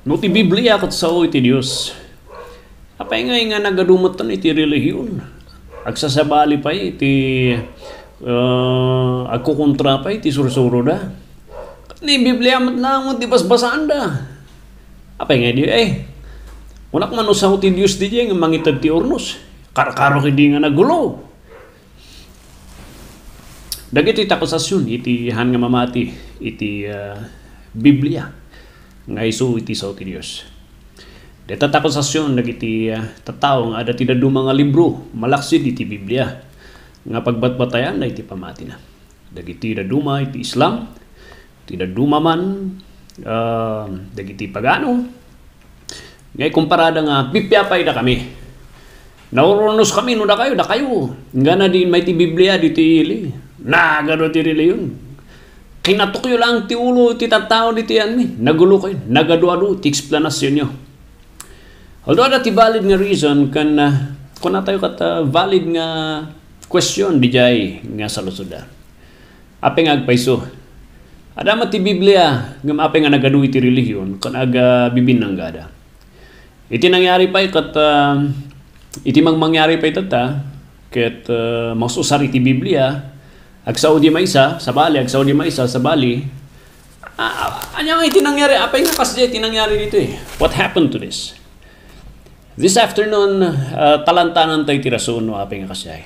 No ti Biblia kat sao iti Dios. Apay nga nagadumutan iti relihiyon. Agsasabali pa iti agkukontra pa iti sursuro da. Ni Biblia matlamot di basbasaan da. Apay nga di unak man usaw ti Dios di nga mangitad ti ornos. Karo hindi nga nagulo. Dagiti takusasyon iti han nga mamati iti Biblia nga isu iti sao ti Dios. Deta takusasyon dagiti tattao nga ada ti dadu mga libro malaksid iti Biblia nga pagbatbatayan na iti pamati na. Dagiti daduma iti Islam, ti daduma man dagiti pagano. Ngay kumparada nga pipyapay da kami. Naurunos kami no da kayo. Nga na din may ti Biblia diti ili. Nagado ti reliyon. Kinatukyo lang ti ulo ti tattao diti yan nagulo kayo. Nagado-ado ti explanasyon nyo. Although ada ti valid nga reason kan kuna tayo kat valid nga question di jay nga salusuda. Ape nga agpaiso. Ada ti Biblia ngam ape nga nagadu iti relihiyon kan aga bibinang gada. Iti nangyari pa kat iti mangyari pa itata ket masusar iti Biblia agsaw di maysa sa bali agsaw di maysa sa bali. Anya nga iti nangyari ape nga kasdi iti nangyari dito What happened to this? This afternoon, talantanan tayo ti rason no apeng kasay.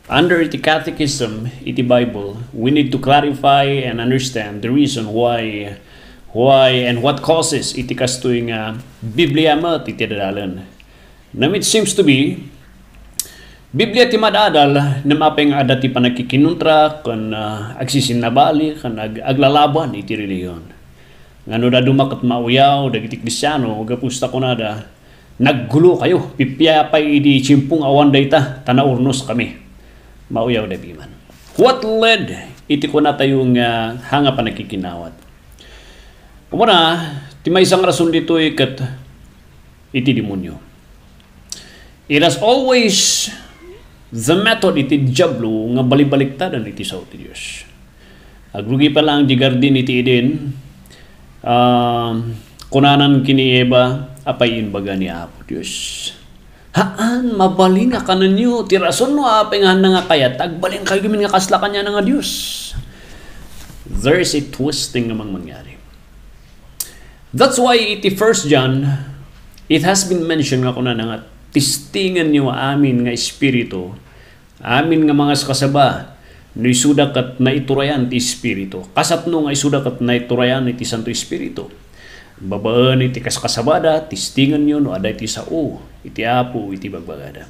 Under iti catechism, iti Bible, we need to clarify and understand the reason why and what causes iti kastoy nga Biblia mat iti dadalan. Now it seems to be, Biblia ti madadal na mapeng ada ti panakikinuntra kan agsisinabali kan aglalaban iti reliyon. Ngano da dumakat mauyaw dagiti Kristiano gapusta kunada naggulo kayo, pipyapay di chimpung awan dayta, tanaurnos kami. Mauyaw da biman. What led iti ko na tayong hanga pa nakikinawat? Umuna, ti may isang rason dito kat iti demonyo. It has always the method iti diablo nga balibaliktadan iti sao ti Dios. Agrugi pa lang di gardin iti Eden, kunanan kini Eva, apayin baga ni Apo Diyos. Haan, mabalin nga kanan nyo. Tirason no apay nga nga kayat. Agbalin kayo gamin nga kasla kanya nga Diyos. There is a twisting namang mangyari. That's why iti 1 John, it has been mentioned nga kuna nga tistingan nyo amin nga espiritu, amin nga mga kasaba, no isudak at naiturayan ti espiritu. Kasapno nga isudak at naiturayan iti Santo Espiritu. Babaan iti kaskasabada, tistingan nyo no aday ti sao, iti Apo, iti bagbagada.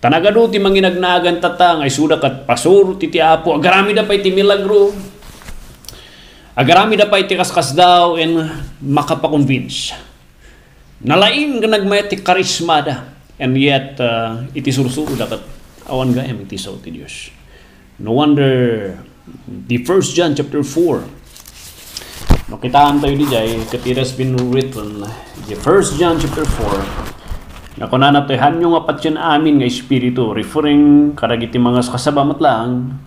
Tanagado ti manginagnagan tata, nga isudak at pasur, iti Apo, agarami da pa iti milagro, agarami da pa iti kaskasdaw, and makapakonvince. Nalain nga nagmay iti karismada, and yet, iti sursuro dapat awan gayam iti sao ti Diyos. No wonder, the 1 John chapter 4, makitaan tayo di jay, kat it has been written, the 1 John chapter 4, na kunan tayo, hanyo nga patyan amin nga espiritu, referring karagiti mga kasabamat lang,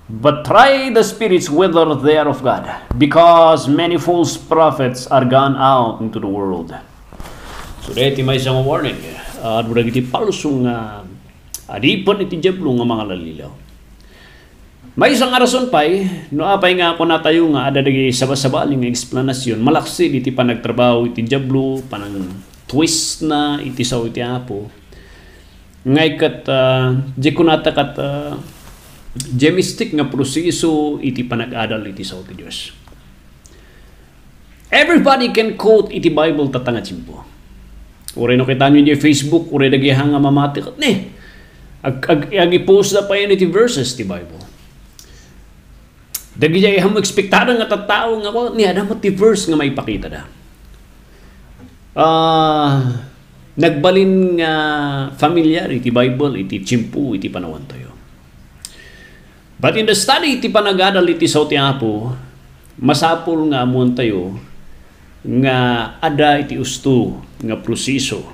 but try the spirits whether they are of God, because many false prophets are gone out into the world. So dahiti may isang warning, duragiti palusong adipon iti diablo nga mga lalilaw. May isang arason pa'y, no apay nga ako na tayo nga, ada dagi sabasabaling explanasyon, malaksid iti panagtrabaho iti diablo, panang twist na iti sao iti Apo. Ngay kat, di kunata kat, gemistik nga proseso iti panag-adal iti sao iti Diyos. Everybody can quote iti Bible tatanga chimpo. Ure no kita nyo di Facebook, ure dagi hanga mamati kat, ag-i-post na pa yan iti verses ti Bible. Dagi jay hamo ekspektada nga tattao nga ko niya dapat ti verse nga maipakita da. Nagbalin nga familiar iti Bible iti chimpu iti panawan tayo. But in the study iti panagadal iti sao ti Apo, masapul nga amon tayo nga ada iti usto nga proseso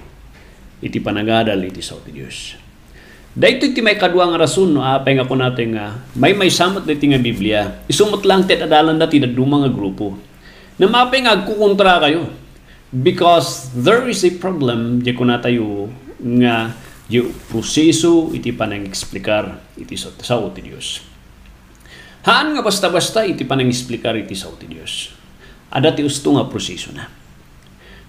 iti panagadal iti sao ti Dios. Dahito iti may kadwa nga rason no apay nga ko natin nga may samot dito nga Biblia. Isumot lang tet adalan dati na dumang nga grupo. Na mapay nga agkukontra kayo. Because there is a problem di ko natayo nga yung proseso iti panang eksplikar iti sa ti Dios. Haan nga basta-basta iti panang eksplikar iti sa ti Dios. Ada ti usto nga proseso na.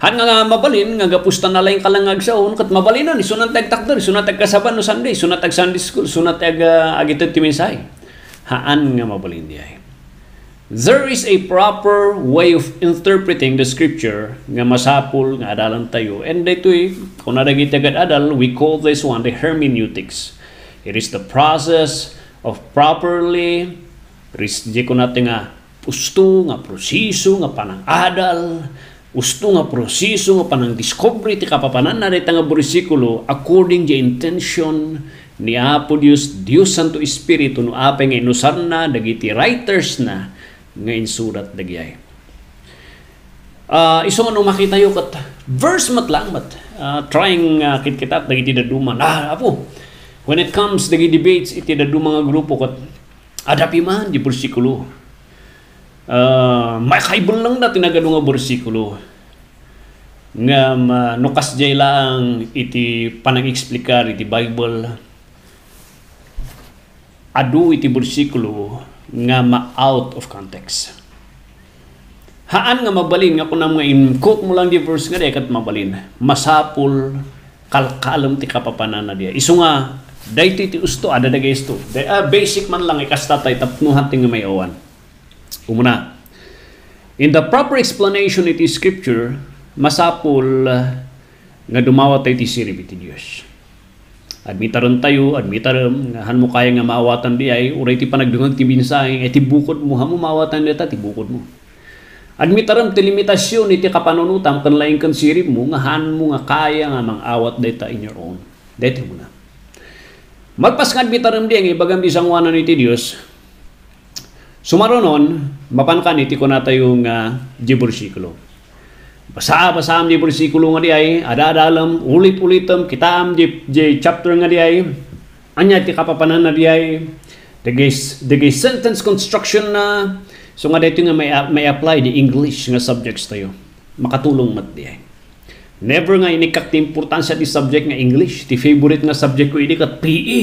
Han nga mabalin nga gapustan na lang kalangag saon kat mabalinan iso nang tagtakder iso nang tagkasaban no Sunday iso nang tag Sunday school iso nang tag agito ti mensahe. Haan nga mabalin diay. There is a proper way of interpreting the scripture nga masapul nga adalan tayo. And dito'y kung nadagit agad adal, we call this one the hermeneutics. It is the process of properly di ko natin nga usto nga proseso nga panang adal usto nga proseso nga panang discovery ti kapapanan na dito nga bersikulo according the intention ni Apo Dios Santo Espiritu no apay nga inusan na dagiti writers na nga insurat dagiyay. Iso nga nung makita yung kat verse matlang trying kitkitat dagiti daduman. Apo, when it comes dagiti debates iti dadumang nga grupo kat adapi man di bersikulo. May kaibon lang na tinagano nga bersikulo nga nukas jay lang iti panang-eksplikar iti Bible adu iti bersikulo nga ma-out of context. Haan nga mabalin nga kunam nga in-quote mo lang di verse nga kat mabalin masapul kalkalam ti kapapanan na diya. Iso nga dahito iti usto ada dagay isto. Basic man lang ikastatay tapnuhat ti nga may awan. Umuna, in the proper explanation iti scripture, masapul nga dumawat tayo iti sirib iti Diyos. Admitaron tayo, admitaron, han mo kaya nga maawatan di ay, uray ti panagdungan ti binsay, ti bukod mo, han mo maawatan di ti bukod mo. Admitaron ti limitasyon iti kapanunutam, kanlaing kan sirib mo, nga han mo nga kaya nga mang-awat dita in your own. Dito mo na. Magpas nga admitaron di, ang ibagam isang wanan iti Diyos, sumaronon, mapankan iti ko na tayong di bersikulo. Basa-basam di bersikulo nga di ay, ada-adalam, ulit-ulitam, kitaam di chapter nga di ay, anya ti kapapanan na di ay, dagay sentence construction na, so nga dito nga may apply di English nga subjects tayo. Makatulong mat di ay. Never nga inikak ti importansya di subject nga English, ti favorite nga subject ko ini kat PE.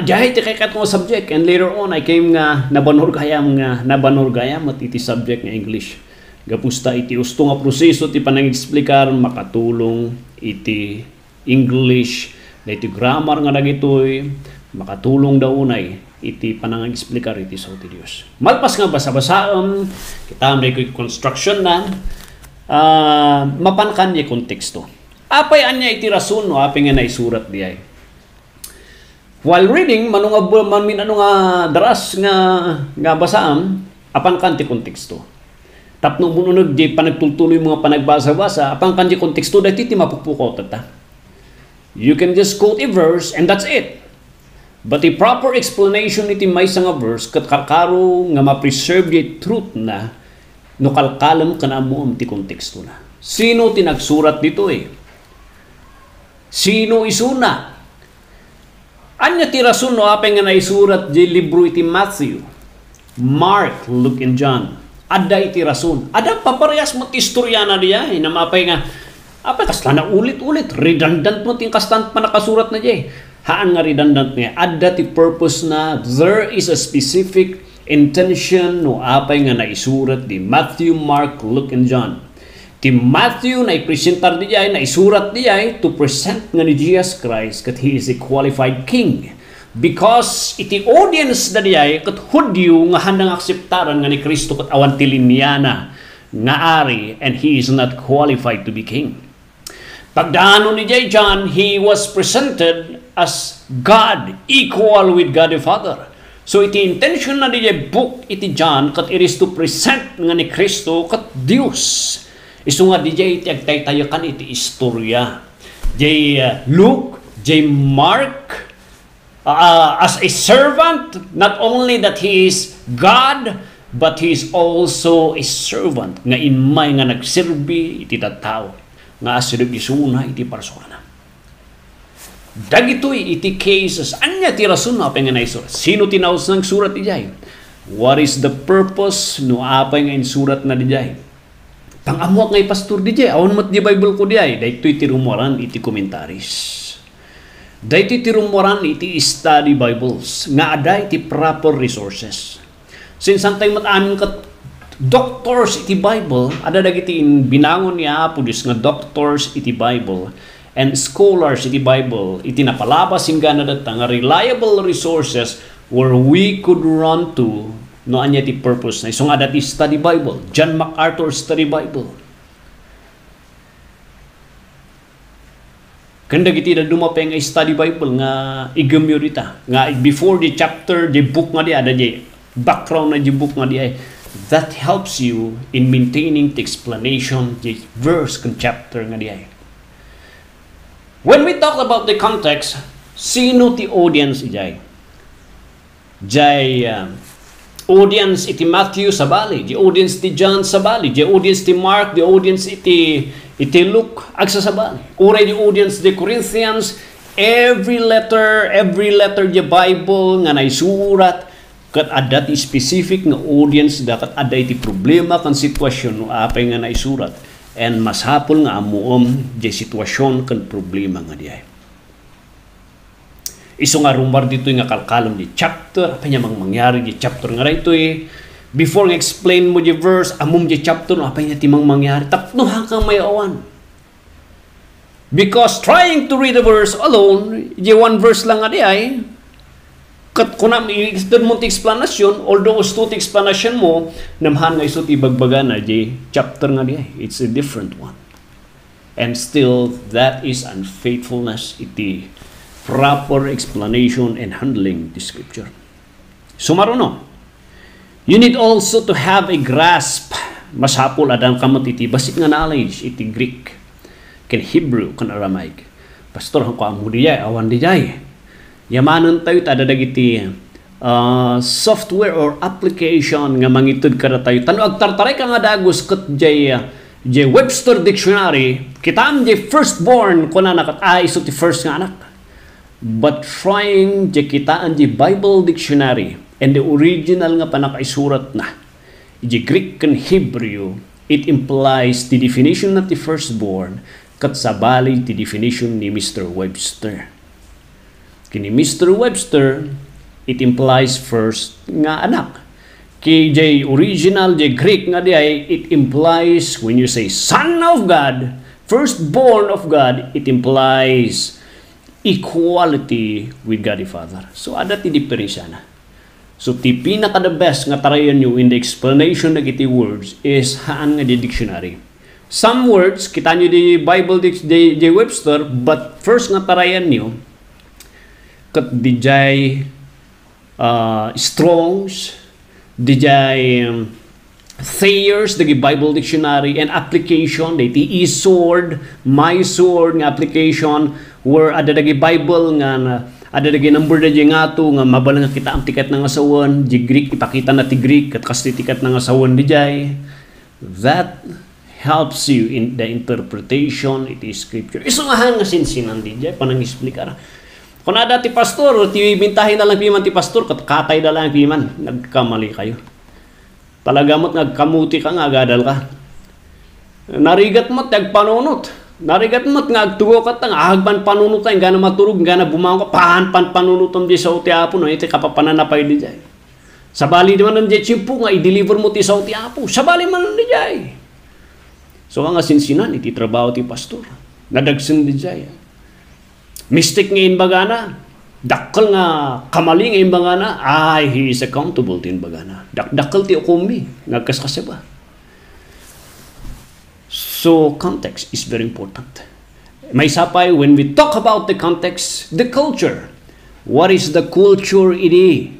Dihay ti kakat ko subject, and later on I came nga nabanor gayam at iti subject nga English. Gapusta iti usto nga proseso ti panang-eksplikar makatulong iti English na iti grammar nga dagitoy makatulong daw unay iti panang-eksplikar iti sa ti Dios. Malpas nga basa-basaam kita may construction na mapankan niya konteksto. Apay anya iti rason no apay nga naisurat diay. While reading manung nga daras nga basaam apan kan ti konteksto. Tapno mununod di panagtultuloy mga panagbasa-basa, apang kanji konteksto dati ti mapupukot ta. You can just quote a verse and that's it. But the proper explanation iti maysa nga verse kat kakaro nga ma-preserve di truth na no kalkalam kanamo ti konteksto na. Sino tinagsurat dito eh? Sino isuna? Anya ti rason no apay nga naisurat di libro iti Matthew, Mark, Luke, and John. Ada iti rason. Ada paparehas mo ti istorya na diya. Na mapay nga, apay kasla na ulit-ulit. Redundant mo ti kastant pa nakasurat na diya. Haan nga redundant niya. Ada ti purpose na there is a specific intention no apay nga naisurat di Matthew, Mark, Luke, and John. Ti Matthew na ipresentar diya, na isurat diya to present nga ni Jesus Christ that He is a qualified king. Because iti audience na diay kat Hudyo nga handang akseptaran nga ni Kristo kat awan tilimiana nga ari and he is not qualified to be king. Pagdaano ni John, he was presented as God, equal with God the Father. So iti intention na diay book iti John kat it is to present nga ni Kristo kat Dios. Isu nga diay iti agtaytayakan iti istorya. Luke, Mark, as a servant, not only that he is God, but he is also a servant nga inmay nga nagserbi iti tattao nga asidog isuna iti persona. Dagitoy iti cases anya ti rason no apay nga naisurat. Sino tinaos ng surat dijay? What is the purpose no apay nga insurat na dijay? Pangamuak ngay pastor di jay, awan mat di Bible ko di ay, dahito iti rumuaran iti komentaris. Dahito iti rumuaran iti study Bibles, nga ada iti proper resources. Sinsantay mat amin kat doctors iti Bible, ada dagiti binangon ni Apo Diyos nga doctors iti Bible, and scholars iti Bible, iti napalabas hingga na data nga reliable resources where we could run to no anya ti purpose na isong adat study Bible, John MacArthur study Bible. Kanda giti na dumapay nga study Bible nga igamyo dita nga before the chapter the book nga di ada di background na the book nga di ay that helps you in maintaining the explanation the verse kan chapter nga di ay. When we talk about the context, sino ti audience ijay? Jay audience iti Matthew sabali, the audience ti John sabali, the audience ti Mark, the audience iti Luke agsasabali. Uray the audience the Corinthians, every letter the Bible nga naisurat kat ada ti specific nga audience dapat ada iti problema kan sitwasyon no apay nga naisurat and mas hapol nga amuom di sitwasyon kan problema nga diay. Iso nga rumbar dito nga kalkalom di chapter, apa niya mangyari di chapter nga rito before nga explain mo di verse, amom di chapter, apa niya timang mangyari, tapno hanggang may awan. Because trying to read the verse alone, di one verse lang nga di ay, kat kunam i-explain mo ti explanation, although usto ti explanation mo, namhan nga iso ti bagbaga na di chapter nga di ay, it's a different one. And still, that is unfaithfulness iti proper explanation and handling the scripture. Sumaruno, you need also to have a grasp, masapol adang kamot iti basit nga knowledge iti Greek, ken Hebrew, ken Aramaic. Pastor, hangko amo diya, awan diya. Yamanan tayo, tada dagiti software or application nga mangitud kada tayo. Tano agtartaray ka nga dagos kat jay Webster Dictionary, kitaan jay firstborn ko na nakat iso ti first nga anak. But trying di kitaan di Bible Dictionary and the original nga panakaisurat na di Greek and Hebrew, it implies the definition of the firstborn kat sabali the definition ni Mr. Webster. Kini Mr. Webster, it implies first nga anak. Kay original di Greek nga di ay, it implies when you say son of God, firstborn of God, it implies equality with God the Father. So, ada ti diferensya na. So, ti pinaka the best nga tarayan nyo in the explanation na iti words is haan nga di dictionary. Some words, kita nyo di Bible di Webster, but first nga tarayan nyo, kat di jay Strongs, di jay Thayer's, the Bible Dictionary, and application, the e-sword, my sword, nga application, where ada dagi Bible nga ada dagi number da nga to nga mabala nga kita ang tiket ng asawan di Greek ipakita na ti Greek at kasi tiket ng asawan di jay. That helps you in the interpretation it is scripture. Iso nga hang sinsinan di jay panang explicar. Kung ada ti pastor ti bintahin na lang piman ti pastor kat katay na lang piman nagkamali kayo. Talaga mo't nagkamuti ka nga agadal ka. Narigat mo't nagpanunot. Narigat mo't nga agtugo ka tang ahagban panunutan gana maturog gana bumango pan panunutom di sa uti apo no iti kapapananapay di jay. Sabali di man ng chimpu nga i-deliver mo ti sa uti apo. Sabali man di jay. So nga sinsinan iti trabaho ti pastor. Nadagsen di jay. Mistake nga inbagana. Dakkel nga kamali nga inbagana. Ay, he is accountable ti inbagana. Dakkel ti ukumi. Nagkaskasaba. So, context is very important. May sapay, when we talk about the context, the culture. What is the culture ini?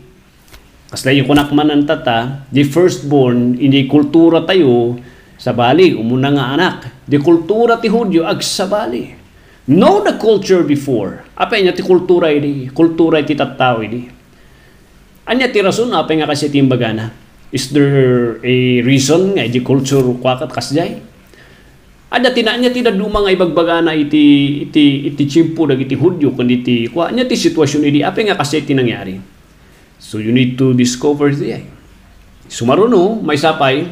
Kasi yung kunakmanan tata, the firstborn, hindi kultura tayo, sabali, umuna nga anak. The kultura ti Hudyo, ag sabali. Know the culture before. Apay niya ti kultura ini, kultura iti tattao ini. Anya ti rason, apay nga kasi timbagana. Is there a reason nga di culture kwakat kasjay? Ada tinanya tidak duma nga ibagbagana iti chimpu dagiti Hudyo kundi iti kwa nya ti sitwasyon idi apay nga kasi tinangyari. So you need to discover the Sumaruno may sapay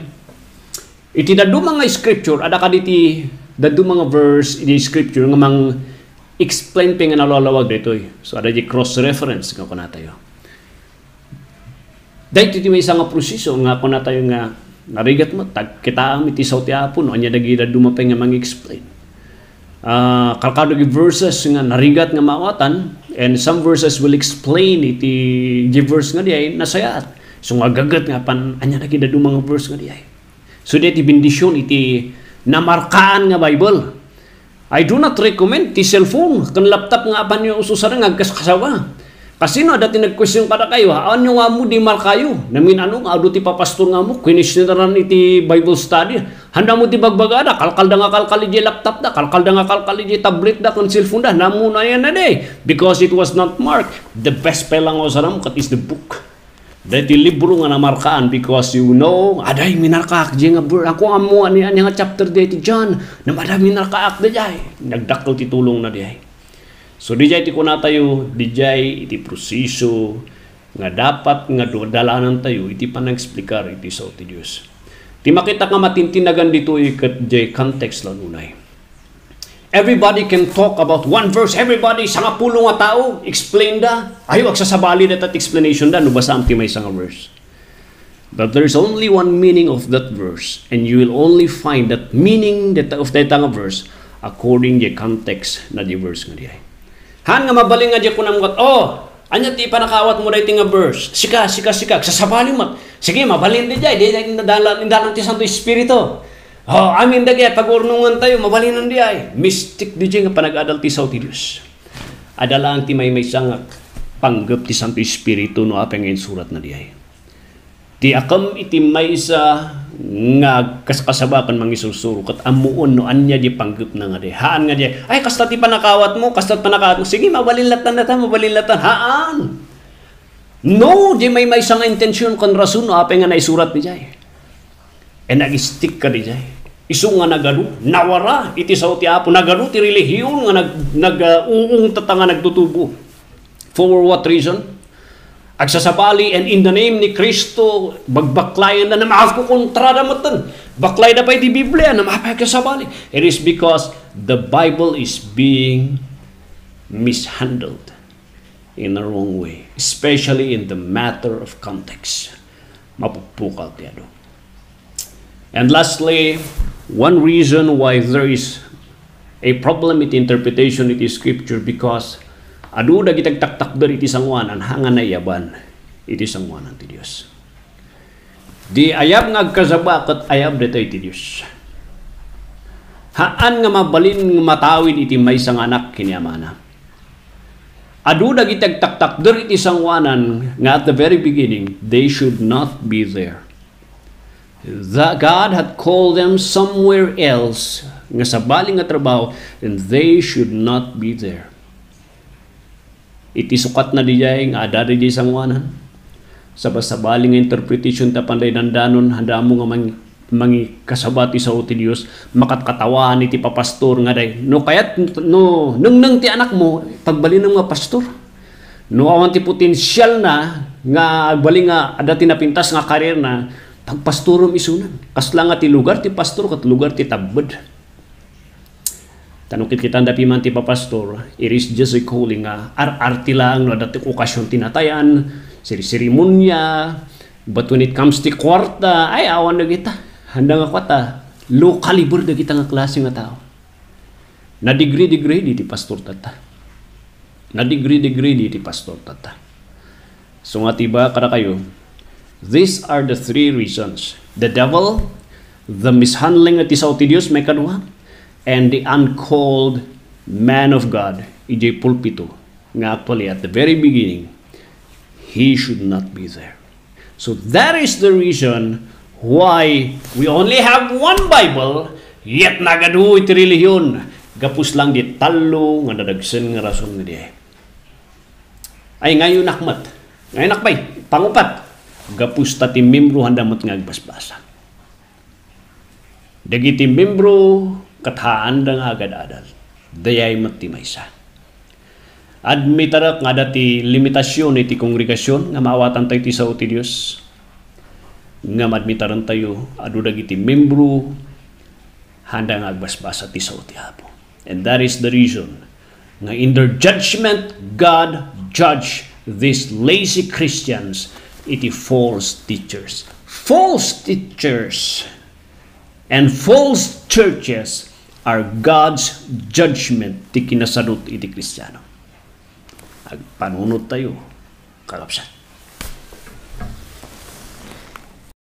Iti dadu mga scripture, ada kaditi dadu mga verse iti scripture nga mang explain pa nga nalalawag dito. So ada di cross-reference nga kuna tayo. Dahil iti may isang proseso nga kuna tayo nga narigat mo, kita ang iti sa tiapo, no? Anya dagi dadu mapay nga mang explain. Kalkado gi verses nga narigat nga maawatan, and some verses will explain iti verse nga diay nasayat. So nga gagat nga pan anya dagi dadu mga verse nga diay. So iti bendisyon iti namarkaan nga Bible. I do not recommend ti cellphone kan laptop nga apan yung ususan nga kasawa. Kasi no dati nag-question kada kayo, ano nga mo di mal kayo? Namin ano nga adu ti papastor nga mo finish na ran iti Bible study. Handa mo ti bagbagada kalkal da nga kalkal di laptop da, kalkal da nga kalkal di tablet da kan cellphone da. Namo na yan na day because it was not marked. The best pelang usaram kat is the book. Dati libro nga namarkaan because you know, aday minarkaak di nga bro. Ako nga mo ani nga chapter dati John na madami minarkaak da jay. Nagdakkel ti tulong na diay. So di jay ti kuna tayo, di jay iti proseso nga dapat nga dalanan tayo iti panag-explikar iti sa ti Dios. Ti makita nga matintinagan dito ikat jay context lang unay. Everybody can talk about one verse. Everybody, sanga pulong nga tao, explain da. Ayaw, agsasabali na tat explanation da, no basa ang timay sanga verse. But there's only one meaning of that verse, and you will only find that meaning of that nga verse according to the context na di verse nga diay. Han nga mabaling nga di ko namukat, anya ti panakawat mo da iti nga verse. Sika, agsasabali mo. Sige, mabalin di jay, di dalang ti Santo Espiritu. Amin dagi at pag-urnungan tayo, mabalinan di ay. Mystic di nga panag-adal ti sa ti Diyos. Adala ang ti may sangak panggap ti Santo Espiritu no apeng ngayon surat na di ay. Ti akam iti may isa nga kasabakan mang isusuro kat amuon no anya di panggap na nga di. Haan nga di ay kasta ti panakawat mo, sige mabalinlatan na ta, mabalinlatan. Haan! No, di may isang intensyon kan rason no apeng nga naisurat di ay. E nag-stick ka di ay. Isu nga nagalu, nawara, iti sa ti Apo, nagalu, ti relihiyon nga uung tatanga nagtutubo. For what reason? Agsasabali, and in the name ni Kristo, bagbaklayan na makakukontrada matan. Baklay na pa iti Biblia na mapagkasabali. It is because the Bible is being mishandled in the wrong way. Especially in the matter of context. Mapupukal ti ano. And lastly, one reason why there is a problem with interpretation of the scripture because adu da gitagtaktakder iti sangwanan hangan na iyaban iti sangwanan ti Dios. Di ayab nga agkasaba ket ayab detoy ti Dios. Haan nga mabalin nga matawid iti maysa nga anak kiniamana. Adu da gitagtaktakder iti sangwanan nga at the very beginning they should not be there. God had called them somewhere else nga sa baling nga trabaho and they should not be there. Iti sukat na dijay nga adari di sangwanan sa baling nga interpretation ta panday dandanon handa mo nga mangi kasabati sa uti Dios makatkatawan iti papastor nga day no kayat no nang ti anak mo pagbalin ng mga pastor no awan ti potensyal na nga baling nga adati na pintas nga karir na pagpastorom isunan. Kasla nga ti lugar ti pastor kat lugar ti tabbed. Tanukit kita dapi man ti papastor, it is just a calling nga arti lang no dati okasyon tinatayan, serimonya, but when it comes ti kwarta, ay awan na kita. Handa nga kwata, low caliber na kita nga klase nga tao. Na degree di ti pastor tata. Na degree di ti pastor tata. So nga tiba kada kayo, these are the three reasons. The devil, the mishandling at isaw ti Diyos, may kadwa, and the uncalled man of God, ijay pulpito, nga actually at the very beginning, he should not be there. So that is the reason why we only have one Bible, yet nagadu iti relihiyon, gapus lang di talo, nga dadagsen nga rason nga di. Ay ngayon nakmat, ngayon nakbay, pangupat, gapus ta ti membro handamot nga agbasbasa. Dagiti membro kathaan da nga agad-adal. Dayay matimaysa. Admitarak nga dati limitasyon iti kongregasyon nga maawatan tayo ti sao ti Dios. nga madmitaran tayo adu dagiti membro handa nga agbasbasa ti sao ti Apo. And that is the reason nga in their judgment God judge these lazy Christians iti false teachers. False teachers and false churches are God's judgment ti kinasadot iti Kristiyano. Agpanunod tayo, kalapsat.